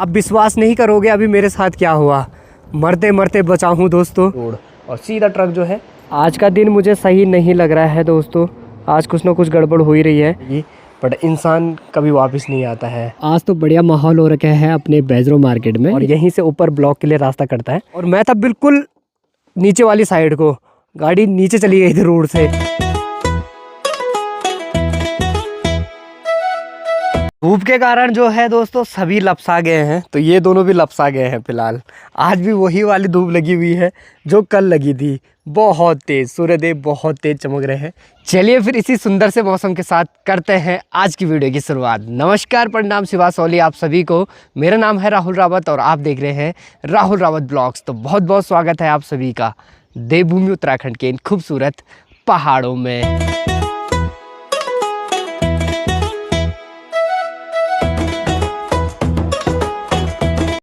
आप विश्वास नहीं करोगे अभी मेरे साथ क्या हुआ। मरते मरते बचा हूँ दोस्तों। और सीधा ट्रक जो है, आज का दिन मुझे सही नहीं लग रहा है दोस्तों। आज कुछ ना कुछ गड़बड़ हो ही रही है, बट इंसान कभी वापस नहीं आता है। आज तो बढ़िया माहौल हो रखा है अपने बेजरो मार्केट में, और यहीं से ऊपर ब्लॉक के लिए रास्ता कटता है। और मैं था बिल्कुल नीचे वाली साइड को, गाड़ी नीचे चली गई थी रोड से। धूप के कारण जो है दोस्तों सभी लपसा गए हैं, तो ये दोनों भी लपसा गए हैं फिलहाल। आज भी वही वाली धूप लगी हुई है जो कल लगी थी। बहुत तेज सूर्यदेव बहुत तेज चमक रहे हैं। चलिए फिर इसी सुंदर से मौसम के साथ करते हैं आज की वीडियो की शुरुआत। नमस्कार, प्रणाम, शिवा सोली आप सभी को। मेरा नाम है राहुल रावत और आप देख रहे हैं राहुल रावत ब्लॉग्स। तो बहुत बहुत स्वागत है आप सभी का देवभूमि उत्तराखंड के इन खूबसूरत पहाड़ों में।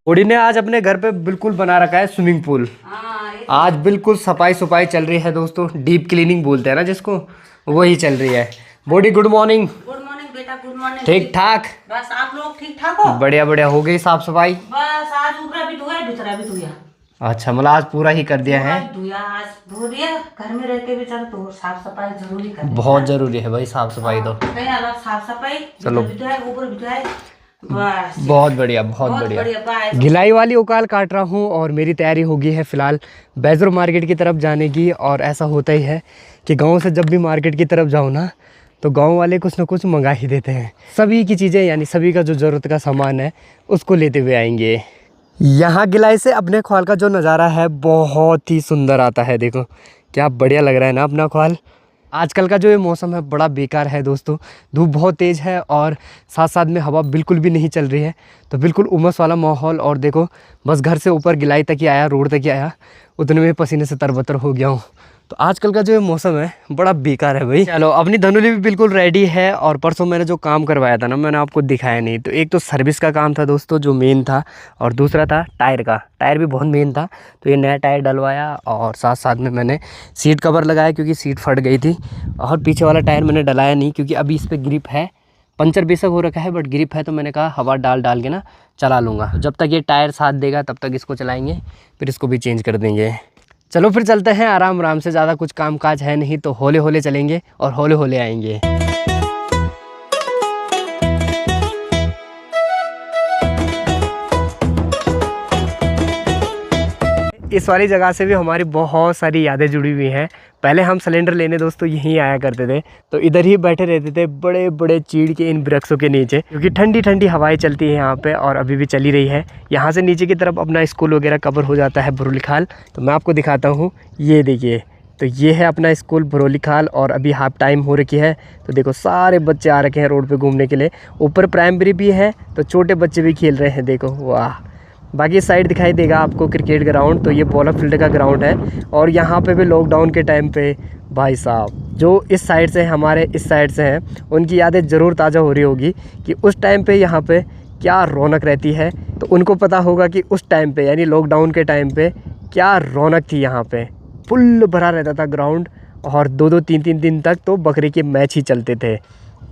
ओडी ने आज अपने घर पे बिल्कुल बना रखा है स्विमिंग पूल। आज बिल्कुल सफाई सफाई चल रही है दोस्तों। डीप क्लीनिंग बोलते हैं ना जिसको, वही चल रही है। Body good morning. Good morning बेटा, गुड मॉर्निंग। ठीक ठाक, बस आप लोग ठीक ठाक हो? बढ़िया बढ़िया। हो गई साफ सफाई? बस आज ऊपरा भी धोया, दूसरा भी धोया। अच्छा, मतलब आज पूरा ही कर दिया है। धोया, आज धो दिया। घर में रहते भी चल तो साफ सफाई जरूरी करनी, बहुत जरूरी है भाई साफ सफाई तो। साफ सफाई चलो। ऊपर भी बस बहुत बढ़िया, बहुत बढ़िया। बढ़िया। गिलाई वाली उकाल काट रहा हूँ और मेरी तैयारी हो गई है फिलहाल बेजरो मार्केट की तरफ जाने की। और ऐसा होता ही है कि गांव से जब भी मार्केट की तरफ जाऊँ ना, तो गांव वाले कुछ ना कुछ मंगा ही देते हैं। सभी की चीज़ें, यानी सभी का जो ज़रूरत का सामान है उसको लेते हुए आएंगे। यहाँ गिलाई से अपने ख्वाल का जो नज़ारा है बहुत ही सुंदर आता है। देखो क्या बढ़िया लग रहा है ना अपना ख्वाल। आजकल का जो ये मौसम है बड़ा बेकार है दोस्तों। धूप बहुत तेज़ है और साथ साथ में हवा बिल्कुल भी नहीं चल रही है, तो बिल्कुल उमस वाला माहौल। और देखो बस घर से ऊपर गिलाई तक ही आया, रोड तक ही आया, उतने में पसीने से तरबतर हो गया हूँ। तो आजकल का जो ये मौसम है बड़ा बेकार है भाई। चलो, अपनी धनुली भी बिल्कुल रेडी है। और परसों मैंने जो काम करवाया था ना, मैंने आपको दिखाया नहीं। तो एक तो सर्विस का काम था दोस्तों जो मेन था, और दूसरा था टायर का। टायर भी बहुत मेन था, तो ये नया टायर डलवाया और साथ साथ में मैंने सीट कवर लगाया क्योंकि सीट फट गई थी। और पीछे वाला टायर मैंने डलाया नहीं क्योंकि अभी इस पर ग्रिप है। पंचर बेशक हो रखा है बट ग्रिप है, तो मैंने कहा हवा डाल डाल के ना चला लूँगा। जब तक ये टायर साथ देगा तब तक इसको चलाएँगे, फिर इसको भी चेंज कर देंगे। चलो फिर चलते हैं आराम आराम से। ज़्यादा कुछ काम काज है नहीं, तो होले होले चलेंगे और होले होले आएंगे। इस वाली जगह से भी हमारी बहुत सारी यादें जुड़ी हुई हैं। पहले हम सिलेंडर लेने दोस्तों यहीं आया करते थे, तो इधर ही बैठे रहते थे बड़े बड़े चीड़ के इन वृक्षों के नीचे, क्योंकि ठंडी ठंडी हवाएं चलती है यहाँ पे और अभी भी चली रही है। यहाँ से नीचे की तरफ अपना स्कूल वगैरह कवर हो जाता है भरोली खाल। तो मैं आपको दिखाता हूँ, ये देखिए। तो ये है अपना स्कूल भरोली खाल और अभी हाफ टाइम हो रखी है। तो देखो सारे बच्चे आ रखे हैं रोड पे घूमने के लिए। ऊपर प्राइमरी भी है तो छोटे बच्चे भी खेल रहे हैं। देखो वाह। बाकी साइड दिखाई देगा आपको क्रिकेट ग्राउंड, तो ये बॉलर फील्ड का ग्राउंड है। और यहाँ पे भी लॉकडाउन के टाइम पे भाई साहब जो इस साइड से हमारे इस साइड से हैं, उनकी यादें ज़रूर ताज़ा हो रही होगी कि उस टाइम पे यहाँ पे क्या रौनक रहती है। तो उनको पता होगा कि उस टाइम पे यानी लॉकडाउन के टाइम पे क्या रौनक थी। यहाँ पे फुल भरा रहता था ग्राउंड, और 2-2 3-3 दिन तक तो बकरी के मैच ही चलते थे।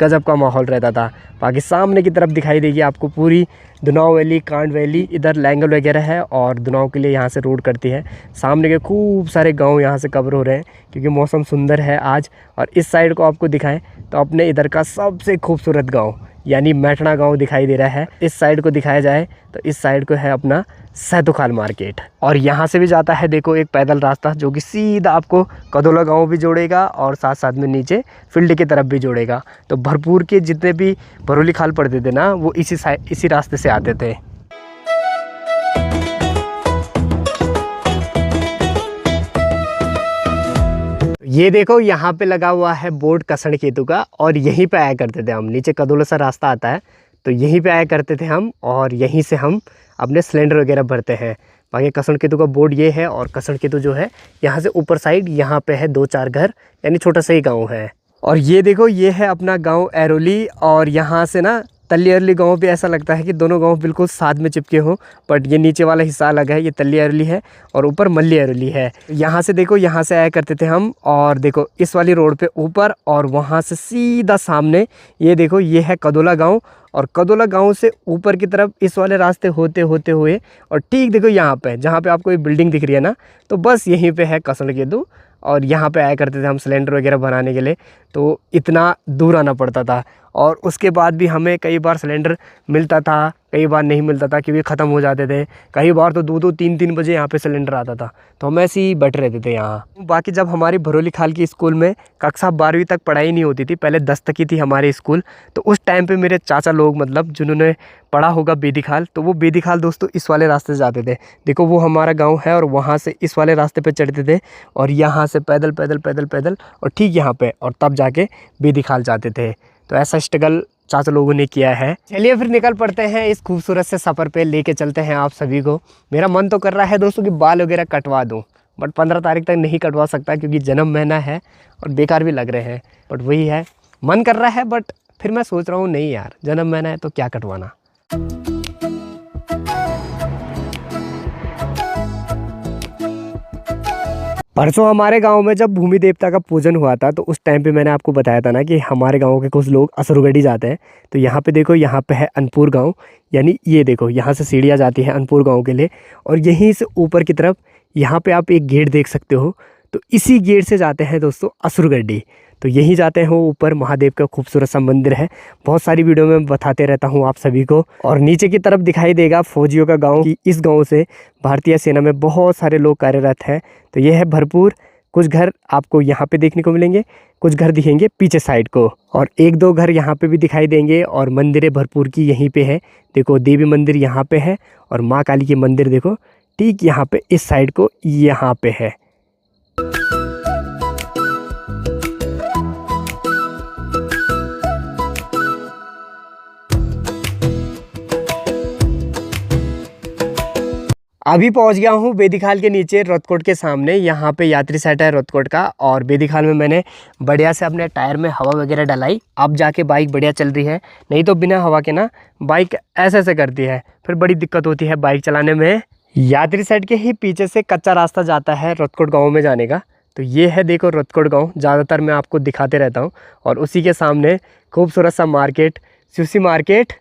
गजब का माहौल रहता था। बाकी सामने की तरफ दिखाई देगी आपको पूरी दुनाव वैली, कांड वैली। इधर लैंगल वगैरह है और दुनाव के लिए यहाँ से रोड करती है। सामने के खूब सारे गांव यहाँ से कवर हो रहे हैं क्योंकि मौसम सुंदर है आज। और इस साइड को आपको दिखाएं तो अपने इधर का सबसे खूबसूरत गाँव यानी मैठना गांव दिखाई दे रहा है। इस साइड को दिखाया जाए तो इस साइड को है अपना सैतोखाल मार्केट। और यहाँ से भी जाता है देखो एक पैदल रास्ता जो कि सीधा आपको कदोला गांव भी जोड़ेगा और साथ साथ में नीचे फील्ड की तरफ भी जोड़ेगा। तो भरपूर के जितने भी भरोली खाल पड़ते थे ना, वो इसी रास्ते से आते थे। ये देखो यहाँ पे लगा हुआ है बोर्ड कसण केतु का, और यहीं पे आया करते थे हम। नीचे कदोला सा रास्ता आता है तो यहीं पे आया करते थे हम, और यहीं से हम अपने सिलेंडर वगैरह भरते हैं। बाकी कसण केतु का बोर्ड ये है, और कसण केतु जो है यहाँ से ऊपर साइड यहाँ पे है 2-4 घर, यानी छोटा सा ही गाँव है। और ये देखो ये है अपना गाँव एरोली, और यहाँ से ना तल्ली अरली गाँव भी ऐसा लगता है कि दोनों गाँव बिल्कुल साथ में चिपके हों, बट ये नीचे वाला हिस्सा अलग है। ये तल्ली अरली है और ऊपर मल्ली अरली है। यहाँ से देखो यहाँ से आया करते थे हम, और देखो इस वाली रोड पे ऊपर, और वहाँ से सीधा सामने ये देखो ये है कदोला गाँव, और कदोला गांव से ऊपर की तरफ इस वाले रास्ते होते होते हुए और ठीक देखो यहाँ पे जहाँ पे आपको ये बिल्डिंग दिख रही है ना, तो बस यहीं पे है कसड़केदु। और यहाँ पे आया करते थे हम सिलेंडर वगैरह बनाने के लिए, तो इतना दूर आना पड़ता था। और उसके बाद भी हमें कई बार सिलेंडर मिलता था, कई बार नहीं मिलता था क्योंकि ख़त्म हो जाते थे। कई बार तो 2-2 3-3 बजे यहाँ पे सिलेंडर आता था, तो हम ऐसे ही बैठे रहते थे यहाँ। बाकी जब हमारी भरोली खाल की स्कूल में कक्षा 12वीं तक पढ़ाई नहीं होती थी, पहले 10 तक ही थी हमारी स्कूल, तो उस टाइम पे मेरे चाचा लोग मतलब जिन्होंने पढ़ा होगा बेदी खाल, तो वो बेदी खाल दोस्तों इस वाले रास्ते से जाते थे। देखो वो हमारा गाँव है और वहाँ से इस वाले रास्ते पर चढ़ते थे और यहाँ से पैदल पैदल पैदल पैदल और ठीक यहाँ पर, और तब जाके बेदी खाल जाते थे। तो ऐसा स्ट्रगल चाचा लोगों ने किया है। चलिए फिर निकल पड़ते हैं इस खूबसूरत से सफ़र पे, लेके चलते हैं आप सभी को। मेरा मन तो कर रहा है दोस्तों कि बाल वगैरह कटवा दूं, बट 15 तारीख तक नहीं कटवा सकता क्योंकि जन्म महीना है और बेकार भी लग रहे हैं। बट वही है, मन कर रहा है, बट फिर मैं सोच रहा हूँ नहीं यार, जन्म महीना है तो क्या कटवाना। परसों हमारे गांव में जब भूमि देवता का पूजन हुआ था, तो उस टाइम पे मैंने आपको बताया था ना कि हमारे गांव के कुछ लोग असुरगढ़ी जाते हैं। तो यहाँ पे देखो, यहाँ पे है अनपुर गांव, यानी ये देखो यहाँ से सीढ़ियाँ जाती है अनपुर गांव के लिए। और यहीं से ऊपर की तरफ यहाँ पे आप एक गेट देख सकते हो, तो इसी गेट से जाते हैं दोस्तों असुरगढ़ी। तो यहीं जाते हैं, वो ऊपर महादेव का खूबसूरत सा मंदिर है। बहुत सारी वीडियो में बताते रहता हूँ आप सभी को। और नीचे की तरफ दिखाई देगा फौजियों का गांव, कि इस गांव से भारतीय सेना में बहुत सारे लोग कार्यरत हैं। तो ये है भरपूर। कुछ घर आपको यहाँ पे देखने को मिलेंगे, कुछ घर दिखेंगे पीछे साइड को, और 1-2 घर यहाँ पे भी दिखाई देंगे। और मंदिर भरपूर की यहीं पे है। देखो देवी मंदिर यहाँ पे है और माँ काली की मंदिर देखो ठीक यहाँ पे इस साइड को यहाँ पे है। अभी पहुंच गया हूँ बेदीखाल के नीचे रतकोट के सामने। यहाँ पे यात्री सेट है रतकोट का, और बेदीखाल में मैंने बढ़िया से अपने टायर में हवा वगैरह डलाई। अब जाके बाइक बढ़िया चल रही है, नहीं तो बिना हवा के ना बाइक ऐसे ऐसे करती है, फिर बड़ी दिक्कत होती है बाइक चलाने में। यात्री सेट के ही पीछे से कच्चा रास्ता जाता है रतकोट गाँव में जाने का। तो ये है देखो रतकोट गाँव, ज़्यादातर मैं आपको दिखाते रहता हूँ। और उसी के सामने खूबसूरत सा मार्केट, शिवसी मार्केट,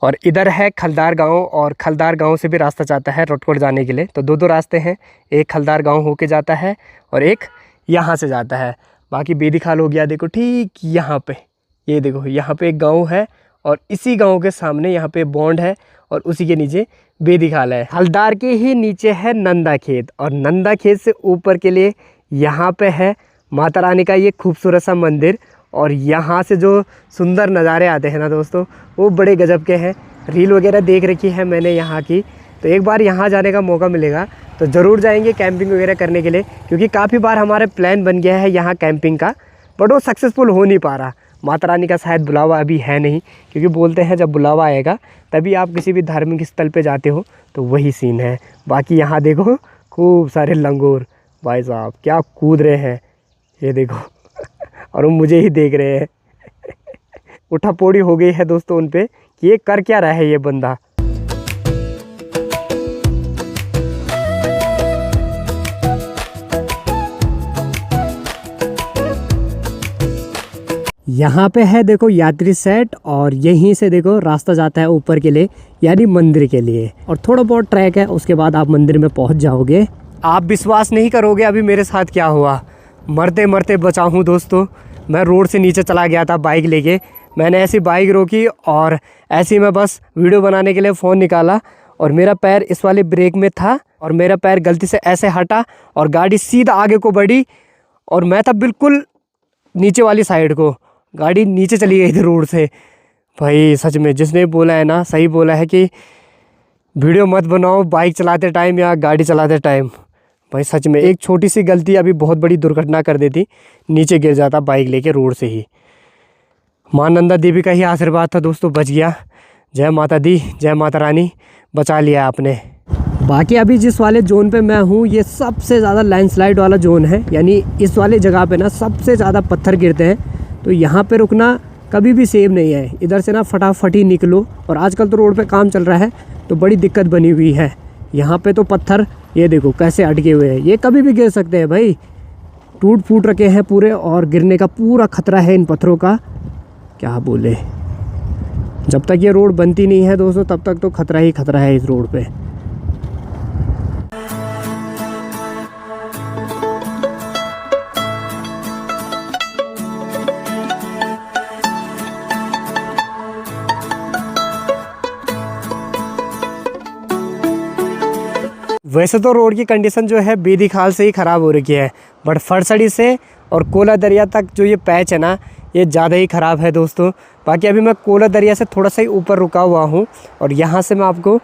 और इधर है खलदार गांव। और खलदार गांव से भी रास्ता जाता है रतकोट जाने के लिए। तो 2-2 रास्ते हैं, एक खलदार गांव होके जाता है और एक यहाँ से जाता है। बाकी बेदीखाल हो गया देखो ठीक यहाँ पे, ये देखो यहाँ पे एक गांव है और इसी गांव के सामने यहाँ पे बॉन्ड है और उसी के नीचे बेदीखाल है। हलदार के ही नीचे है नंदा खेत, और नंदा खेत से ऊपर के लिए यहाँ पे है माता रानी का ये खूबसूरत सा मंदिर। और यहाँ से जो सुंदर नज़ारे आते हैं ना दोस्तों, वो बड़े गजब के हैं। रील वगैरह देख रखी है मैंने यहाँ की, तो एक बार यहाँ जाने का मौका मिलेगा तो ज़रूर जाएंगे कैंपिंग वगैरह करने के लिए, क्योंकि काफ़ी बार हमारे प्लान बन गया है यहाँ कैंपिंग का, बट वो सक्सेसफुल हो नहीं पा रहा। माता रानी का शायद बुलावा अभी है नहीं, क्योंकि बोलते हैं जब बुलावा आएगा तभी आप किसी भी धार्मिक स्थल पे जाते हो, तो वही सीन है। बाकी यहाँ देखो खूब सारे लंगूर, भाई साहब क्या कूद रहे हैं, ये देखो और वो मुझे ही देख रहे हैं। उठा पोड़ी हो गई है दोस्तों उन पे कि ये कर क्या रहा है ये बंदा। यहाँ पे है देखो यात्री सेट, और यहीं से देखो रास्ता जाता है ऊपर के लिए, यानी मंदिर के लिए। और थोड़ा बहुत ट्रैक है, उसके बाद आप मंदिर में पहुँच जाओगे। आप विश्वास नहीं करोगे अभी मेरे साथ क्या हुआ, मरते मरते बचा हूँ दोस्तों। मैं रोड से नीचे चला गया था बाइक लेके, मैंने ऐसी बाइक रोकी और ऐसे ही मैं बस वीडियो बनाने के लिए फ़ोन निकाला, और मेरा पैर इस वाले ब्रेक में था और मेरा पैर गलती से ऐसे हटा और गाड़ी सीधा आगे को बढ़ी, और मैं था बिल्कुल नीचे वाली साइड को, गाड़ी नीचे चली गई थी रोड से। भाई सच में जिसने बोला है ना, सही बोला है कि वीडियो मत बनाओ बाइक चलाते टाइम या गाड़ी चलाते टाइम। भाई सच में एक छोटी सी गलती अभी बहुत बड़ी दुर्घटना कर देती, नीचे गिर जाता बाइक लेके रोड से ही। माँ नंदा देवी का ही आशीर्वाद था दोस्तों, बच गया। जय माता दी, जय माता रानी, बचा लिया आपने। बाकी अभी जिस वाले जोन पे मैं हूँ, ये सबसे ज़्यादा लैंडस्लाइड वाला जोन है, यानी इस वाले जगह पे ना सबसे ज़्यादा पत्थर गिरते हैं। तो यहाँ पे रुकना कभी भी सेफ नहीं है, इधर से ना फटाफट ही निकलो। और आजकल तो रोड पे काम चल रहा है तो बड़ी दिक्कत बनी हुई है। यहाँ पे तो पत्थर ये देखो कैसे अटके हुए हैं, ये कभी भी गिर सकते हैं भाई, टूट फूट रखे हैं पूरे, और गिरने का पूरा खतरा है इन पत्थरों का, क्या बोले। जब तक ये रोड बनती नहीं है दोस्तों तब तक तो खतरा ही खतरा है इस रोड पे। वैसे तो रोड की कंडीशन जो है बेदीखाल से ही ख़राब हो रखी है, बट फरसड़ी से और कोला दरिया तक जो ये पैच है ना ये ज़्यादा ही ख़राब है दोस्तों। बाकी अभी मैं कोला दरिया से थोड़ा सा ही ऊपर रुका हुआ हूँ और यहाँ से मैं आपको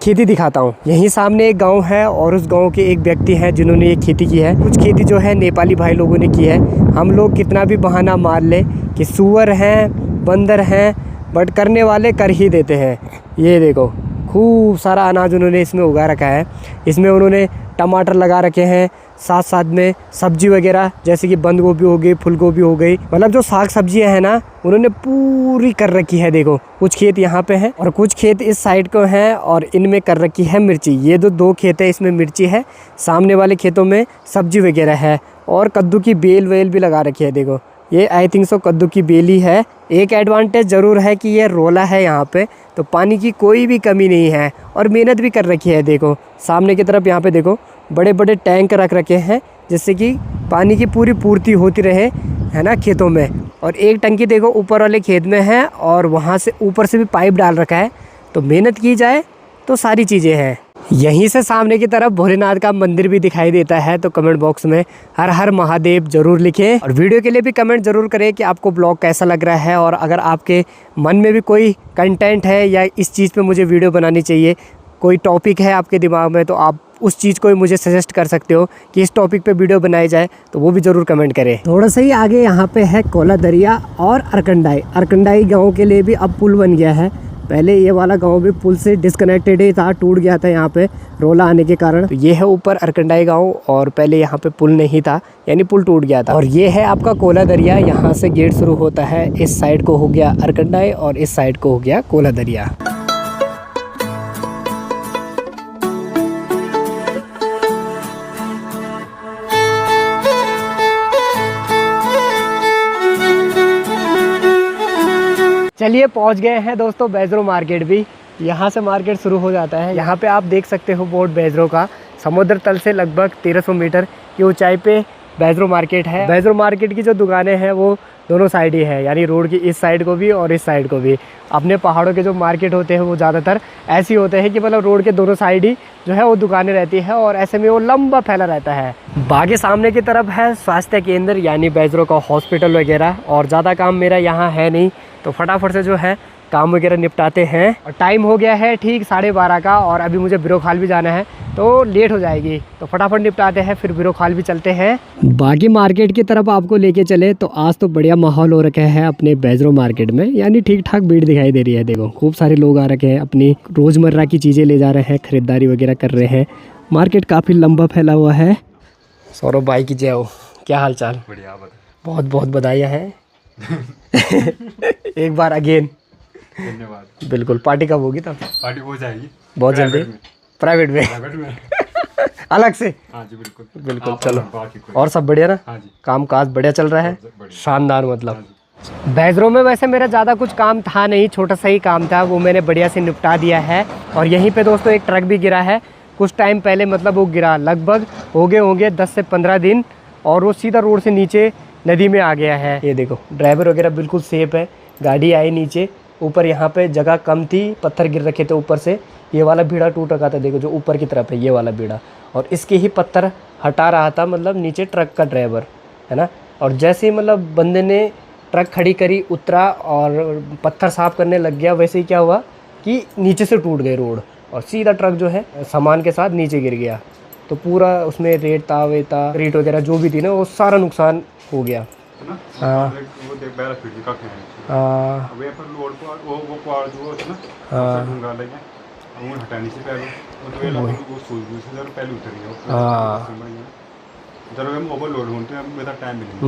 खेती दिखाता हूँ। यहीं सामने एक गांव है और उस गांव के एक व्यक्ति हैं जिन्होंने ये खेती की है। कुछ खेती जो है नेपाली भाई लोगों ने की है। हम लोग कितना भी बहाना मार ले कि सूअर हैं बंदर हैं, बट करने वाले कर ही देते हैं। ये देखो खूब सारा अनाज उन्होंने इसमें उगा रखा है। इसमें उन्होंने टमाटर लगा रखे हैं, साथ साथ में सब्जी वगैरह जैसे कि बंद गोभी हो गई, फूल गोभी हो गई, मतलब जो साग सब्जियां हैं ना उन्होंने पूरी कर रखी है। देखो कुछ खेत यहाँ पे हैं और कुछ खेत इस साइड को हैं और इनमें कर रखी है मिर्ची। ये जो दो खेत है इसमें मिर्ची है, सामने वाले खेतों में सब्जी वगैरह है और कद्दू की बेल वेल भी लगा रखी है। देखो ये आई थिंक सो कद्दू की बेली है। एक एडवांटेज ज़रूर है कि ये रोला है यहाँ पे, तो पानी की कोई भी कमी नहीं है और मेहनत भी कर रखी है। देखो सामने की तरफ यहाँ पे देखो बड़े बड़े टैंक रख रखे हैं जिससे कि पानी की पूरी पूर्ति होती रहे, है ना, खेतों में। और एक टंकी देखो ऊपर वाले खेत में है और वहाँ से ऊपर से भी पाइप डाल रखा है। तो मेहनत की जाए तो सारी चीज़ें हैं। यहीं से सामने की तरफ भोलेनाथ का मंदिर भी दिखाई देता है। तो कमेंट बॉक्स में हर हर महादेव जरूर लिखें और वीडियो के लिए भी कमेंट जरूर करें कि आपको ब्लॉग कैसा लग रहा है। और अगर आपके मन में भी कोई कंटेंट है या इस चीज़ पे मुझे वीडियो बनानी चाहिए, कोई टॉपिक है आपके दिमाग में, तो आप उस चीज़ को मुझे सजेस्ट कर सकते हो कि इस टॉपिक पे वीडियो बनाई जाए, तो वो भी ज़रूर कमेंट करें। थोड़ा सा ही आगे यहाँ पे है कोला दरिया और अरकंडाई। अरकंडाई गाँव के लिए भी अब पुल बन गया है। पहले ये वाला गांव भी पुल से डिस्कनेक्टेड ही था, टूट गया था यहाँ पे रोला आने के कारण। तो ये है ऊपर अरकंडाई गांव और पहले यहाँ पे पुल नहीं था, यानी पुल टूट गया था। और ये है आपका कोला दरिया। यहाँ से गेट शुरू होता है। इस साइड को हो गया अरकंडाई और इस साइड को हो गया कोला दरिया। चलिए पहुंच गए हैं दोस्तों बैजरो मार्केट भी। यहाँ से मार्केट शुरू हो जाता है। यहाँ पे आप देख सकते हो बोर्ड बैजरो का। समुद्र तल से लगभग 1300 मीटर की ऊंचाई पे बैजरो मार्केट है। बैजरो मार्केट की जो दुकानें हैं वो दोनों साइड ही है, यानी रोड की इस साइड को भी और इस साइड को भी। अपने पहाड़ों के जो मार्केट होते हैं वो ज़्यादातर ऐसे होते हैं कि मतलब रोड के दोनों साइड ही जो है वो दुकानें रहती है और ऐसे में वो लंबा फैला रहता है। बाकी सामने की तरफ है स्वास्थ्य केंद्र यानी बैजरो का हॉस्पिटल वगैरह। और ज़्यादा काम मेरा यहाँ है नहीं, तो फटाफट से जो है काम वगैरह निपटाते हैं। और टाइम हो गया है ठीक 12:30 का और अभी मुझे बिरोखाल भी जाना है तो लेट हो जाएगी। तो फटाफट निपटाते हैं, फिर बिरोखाल भी चलते हैं। बाकी मार्केट की तरफ आपको लेके चले तो आज तो बढ़िया माहौल हो रखा है अपने बैजरो मार्केट में, यानी ठीक ठाक भीड़ दिखाई दे रही है। देखो खूब सारे लोग आ रखे हैं, अपनी रोज़मर्रा की चीज़ें ले जा रहे हैं, खरीदारी वगैरह कर रहे हैं। मार्केट काफ़ी लंबा फैला हुआ है। सौरभ भाई की जय हो, क्या हाल चाल? बढ़िया, बहुत बहुत बधाइयाँ हैं। एक बार अगेन धन्यवाद। बिल्कुल। पार्टी कब होगी तब? पार्टी हो जाएगी बहुत जल्दी। प्राइवेट में अलग से? हाँ जी बिल्कुल बिल्कुल। चलो और सब बढ़िया ना? हाँ जी, काम काज बढ़िया चल रहा है, शानदार। मतलब हाँ बैजरो में वैसे मेरा ज़्यादा कुछ काम था नहीं, छोटा सा ही काम था, वो मैंने बढ़िया से निपटा दिया है। और यहीं पे दोस्तों एक ट्रक भी गिरा है कुछ टाइम पहले, मतलब वो गिरा लगभग हो गए होंगे 10 से 15 दिन और वो सीधा रोड से नीचे नदी में आ गया है। ये देखो ड्राइवर वगैरह बिल्कुल सेफ है। गाड़ी आई नीचे, ऊपर यहाँ पे जगह कम थी, पत्थर गिर रखे थे ऊपर से। ये वाला बीड़ा टूट रखा था, देखो जो ऊपर की तरफ है ये वाला बीड़ा, और इसके ही पत्थर हटा रहा था मतलब नीचे ट्रक का ड्राइवर, है ना। और जैसे ही मतलब बंदे ने ट्रक खड़ी करी, उतरा और पत्थर साफ करने लग गया, वैसे ही क्या हुआ कि नीचे से टूट गई रोड और सीधा ट्रक जो है सामान के साथ नीचे गिर गया। तो पूरा उसमें रेता वेता रीट वगैरह जो भी थी ना वो सारा नुकसान हो गया। हाँ वो देख बैरा फिर का है। हाँ वे पर लोड पर वो पार जो है ना, हाँ ढूंढा लेंगे वो हटाने से पहले वो तो ये लोग वो सूझ से जरा पहले उतर गया। हाँ जरा हम ओवरलोड होते हैं, मेरा टाइम मिलेगा।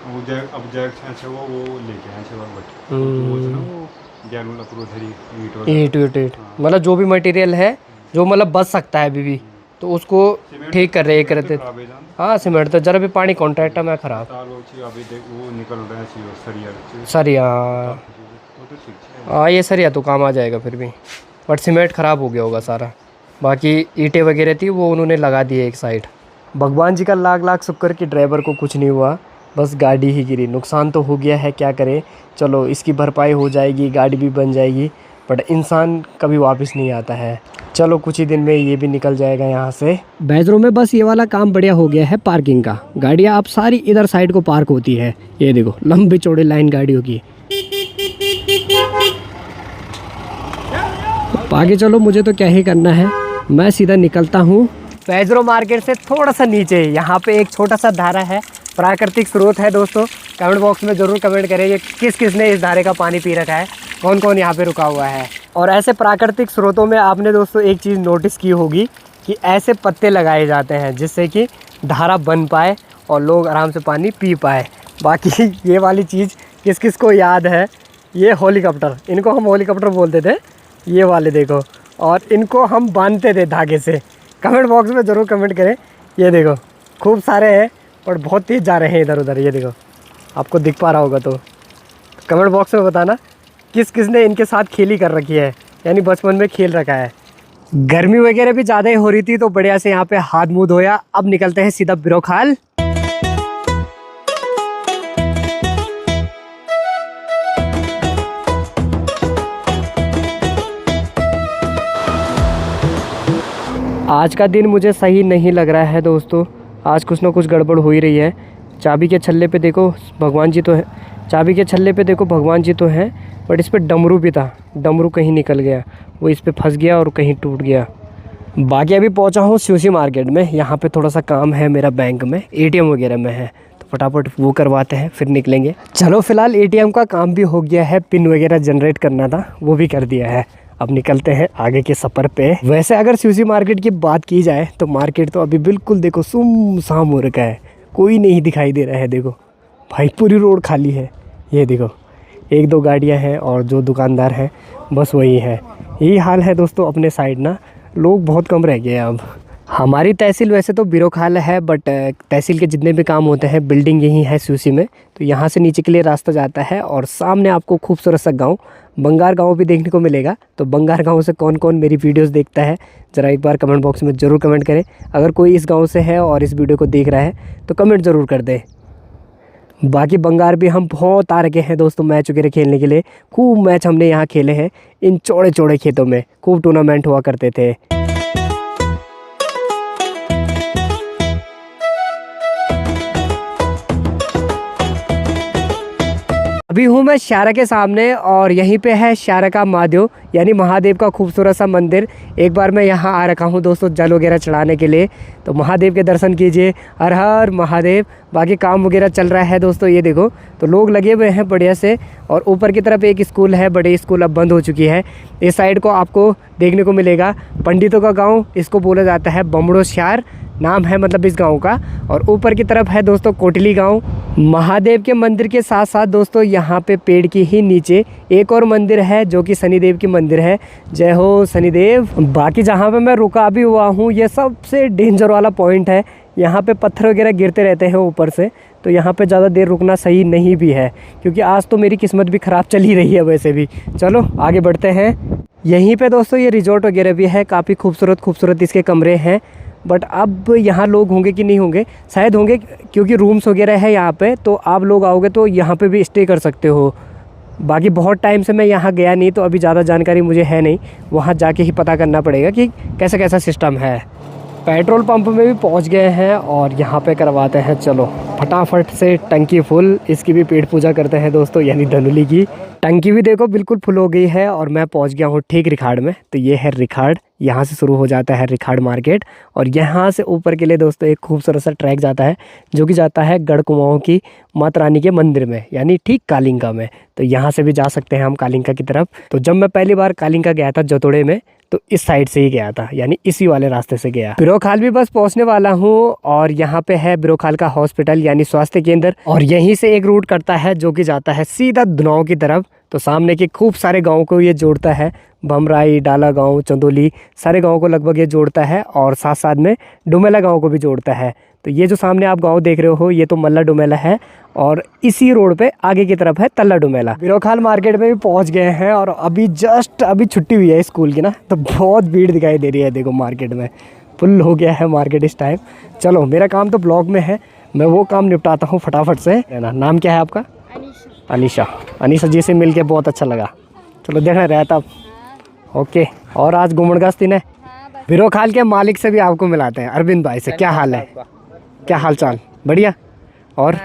वो अब जैक है वो लेके आए से बट वो ना वो गैर वाला पूरा धरी ईट मतलब जो भी मटेरियल है जो मतलब बच सकता है अभी भी, तो उसको ठीक कर रहे करते। हाँ सीमेंट तो जरा भी पानी कॉन्ट्रैक्ट में खराब अभी देख वो निकल रहा है सरिया सर। यहाँ तो ठीक है। हाँ ये सरिया तो काम आ जाएगा फिर भी, बट सीमेंट ख़राब हो गया होगा सारा। बाकी ईंटें वगैरह थी वो उन्होंने लगा दी है एक साइड। भगवान जी का लाख लाख शुक्र कि ड्राइवर को कुछ नहीं हुआ, बस गाड़ी ही गिरी। नुकसान तो हो गया है, क्या करें, चलो इसकी भरपाई हो जाएगी, गाड़ी भी बन जाएगी, बट इंसान कभी वापस नहीं आता है। चलो कुछ ही दिन में ये भी निकल जाएगा यहाँ से। बैजरों में बस ये वाला काम बढ़िया हो गया है पार्किंग का। गाड़ियाँ अब सारी इधर साइड को पार्क होती है। ये देखो लंबे चौड़े लाइन गाड़ियों की। आगे चलो, मुझे तो क्या ही करना है, मैं सीधा निकलता हूँ। बैजरो मार्केट से थोड़ा सा नीचे यहाँ पे एक छोटा सा धारा है, प्राकृतिक स्रोत है दोस्तों। कमेंट बॉक्स में ज़रूर कमेंट करें ये किस किस ने इस धारे का पानी पी रखा है, कौन कौन यहाँ पे रुका हुआ है। और ऐसे प्राकृतिक स्रोतों में आपने दोस्तों एक चीज़ नोटिस की होगी कि ऐसे पत्ते लगाए जाते हैं जिससे कि धारा बन पाए और लोग आराम से पानी पी पाए। बाकी ये वाली चीज़ किस किस को याद है, ये हेलीकॉप्टर, इनको हम हेलीकॉप्टर बोलते थे, ये वाले देखो, और इनको हम बांधते थे धागे से। कमेंट बॉक्स में ज़रूर कमेंट करें। ये देखो खूब सारे हैं पर बहुत तेज़ जा रहे हैं इधर उधर। ये देखो आपको दिख पा रहा होगा तो कमेंट बॉक्स में बताना किस किस ने इनके साथ खेली कर रखी है, यानी बचपन में खेल रखा है। गर्मी वगैरह भी ज़्यादा ही हो रही थी तो बढ़िया से यहाँ पे हाथ मुँह धोया। अब निकलते हैं सीधा बिरोखाल। आज का दिन मुझे सही नहीं लग रहा है दोस्तों, आज कुछ ना कुछ गड़बड़ हो ही रही है। चाबी के छल्ले पे देखो भगवान जी तो है, चाबी के छल्ले पे देखो भगवान जी तो हैं, बट इस पे डमरू भी था, डमरू कहीं निकल गया, वो इस पे फंस गया और कहीं टूट गया। बाकी अभी पहुंचा हूँ सीयूसी मार्केट में, यहाँ पे थोड़ा सा काम है मेरा बैंक में, एटीएम वगैरह में है, तो फटाफट वो करवाते हैं फिर निकलेंगे। चलो फिलहाल एटीएम का काम भी हो गया है, पिन वगैरह जनरेट करना था वो भी कर दिया है। अब निकलते हैं आगे के सफ़र पे। वैसे अगर सीयूसी मार्केट की बात की जाए तो मार्केट तो अभी बिल्कुल देखो सुमसाम हो रखा है, कोई नहीं दिखाई दे रहा है। देखो भाई पूरी रोड खाली है, ये देखो एक दो गाड़ियां हैं और जो दुकानदार हैं बस वही है। यही हाल है दोस्तों अपने साइड ना, लोग बहुत कम रह गए अब। हमारी तहसील वैसे तो बिरोखाल है, बट तहसील के जितने भी काम होते हैं बिल्डिंग यही है सीयूसी में, तो यहाँ से नीचे के लिए रास्ता जाता है और सामने आपको खूबसूरत सा गांव बंगार गांव भी देखने को मिलेगा। तो बंगार गांव से कौन कौन मेरी वीडियोस देखता है ज़रा एक बार कमेंट बॉक्स में ज़रूर कमेंट करें। अगर कोई इस गाँव से है और इस वीडियो को देख रहा है तो कमेंट ज़रूर कर दे। बाकी बंगार भी हम बहुत आ रखे हैं दोस्तों मैच वगैरह खेलने के लिए, खूब मैच हमने यहाँ खेले हैं इन चौड़े चौड़े खेतों में, खूब टूर्नामेंट हुआ करते थे। अभी हूँ मैं शारा के सामने और यहीं पे है शारा का महादेव यानी महादेव का खूबसूरत सा मंदिर। एक बार मैं यहाँ आ रखा हूँ दोस्तों जल वगैरह चढ़ाने के लिए, तो महादेव के दर्शन कीजिए। हर हर महादेव। बाकी काम वगैरह चल रहा है दोस्तों, ये देखो तो लोग लगे हुए हैं बढ़िया से। और ऊपर की तरफ एक स्कूल है, बड़ी स्कूल अब बंद हो चुकी है। इस साइड को आपको देखने को मिलेगा पंडितों का गाँव, इसको बोला जाता है बमड़ो शार नाम है मतलब इस गांव का। और ऊपर की तरफ है दोस्तों कोटली गांव। महादेव के मंदिर के साथ साथ दोस्तों यहाँ पे पेड़ के ही नीचे एक और मंदिर है जो कि शनिदेव की मंदिर है। जय हो शनिदेव। बाकी जहाँ पे मैं रुका भी हुआ हूँ ये सबसे डेंजर वाला पॉइंट है, यहाँ पे पत्थर वगैरह गिरते रहते हैं ऊपर से, तो यहाँ पे ज़्यादा देर रुकना सही नहीं भी है, क्योंकि आज तो मेरी किस्मत भी ख़राब चल ही रही है वैसे भी। चलो आगे बढ़ते हैं। यहीं पे दोस्तों ये रिजॉर्ट वगैरह भी है, काफ़ी खूबसूरत इसके कमरे हैं। बट अब यहाँ लोग होंगे कि नहीं होंगे, शायद होंगे क्योंकि रूम्स वगैरह है यहाँ पे, तो आप लोग आओगे तो यहाँ पे भी स्टे कर सकते हो। बाकी बहुत टाइम से मैं यहाँ गया नहीं तो अभी ज़्यादा जानकारी मुझे है नहीं, वहाँ जाके ही पता करना पड़ेगा कि कैसा कैसा सिस्टम है। पेट्रोल पंप में भी पहुँच गए हैं और यहाँ पे करवाते हैं चलो फटाफट से टंकी फुल। इसकी भी पेट पूजा करते हैं दोस्तों यानी धनुली की। टंकी भी देखो बिल्कुल फुल हो गई है और मैं पहुँच गया हूँ ठीक रिखाड़ में। तो ये है रिखाड़, यहाँ से शुरू हो जाता है रिखाड़ मार्केट और यहाँ से ऊपर के लिए दोस्तों एक खूबसूरत सा ट्रैक जाता है जो कि जाता है गढ़ कुमाऊं की माता रानी के मंदिर में यानी ठीक कालिंका में। तो यहाँ से भी जा सकते हैं हम कालिंका की तरफ। तो जब मैं पहली बार कालिंका गया था जतोड़े में तो इस साइड से ही गया था, यानी इसी वाले रास्ते से गया। बिरोखाल भी बस पहुंचने वाला हूँ और यहाँ पे है बिरोखाल का हॉस्पिटल यानी स्वास्थ्य केंद्र और यहीं से एक रूट करता है जो कि जाता है सीधा धुनाव की तरफ। तो सामने के खूब सारे गाँव को ये जोड़ता है, भमराई, डाला गांव, चंदोली, सारे गाँव को लगभग ये जोड़ता है और साथ साथ में डुमेला गाँव को भी जोड़ता है। तो ये जो सामने आप गांव देख रहे हो ये तो मल्ला डुमेला है और इसी रोड पे आगे की तरफ है तल्ला डुमेला। बिरोखाल मार्केट में भी पहुंच गए हैं और अभी छुट्टी हुई है स्कूल की ना, तो बहुत भीड़ दिखाई दे रही है। देखो मार्केट में फुल हो गया है मार्केट इस टाइम। चलो मेरा काम तो ब्लॉग में है, मैं वो काम निपटाता हूँ फटाफट से। नाम क्या है आपका? अनीशा। अनीशा जी से मिल के बहुत अच्छा लगा। चलो देखना रहता अब। ओके, और आज घुमड़गस्ती ने बिरोखाल के मालिक से भी आपको मिलाते हैं, अरविंद भाई से। क्या हाल है, क्या हाल चाल? बढ़िया। और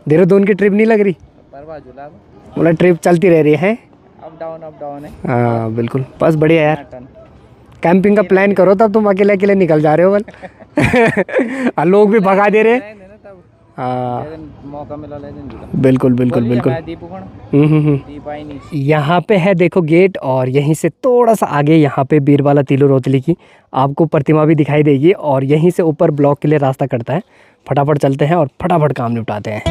देहरादून की ट्रिप नहीं लग रही? मतलब ट्रिप चलती रह रही है, अप डाउन है। हाँ बिल्कुल, बस बढ़िया यार। कैंपिंग का प्लान करो तब तुम अकेले अकेले निकल जा रहे हो बल। लोग भी भगा दे रहे। हाँ मौका मिला बिल्कुल बिल्कुल बिल्कुल। यहाँ पे है देखो गेट, और यहीं से थोड़ा सा आगे यहाँ पे बीरबाला तिलु रोतली की आपको प्रतिमा भी दिखाई देगी, और यहीं से ऊपर ब्लॉक के लिए रास्ता कटता है। फटाफट चलते हैं और फटाफट काम निपटाते हैं।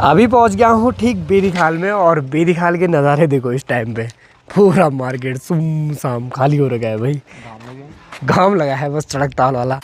अभी पहुंच गया हूँ ठीक बेरीखाल में, और बेरीखाल के नज़ारे देखो इस टाइम पे। पूरा मार्केट सुमसाम खाली हो रखा है भाई, घाम लगा है बस चड़क ताल वाला।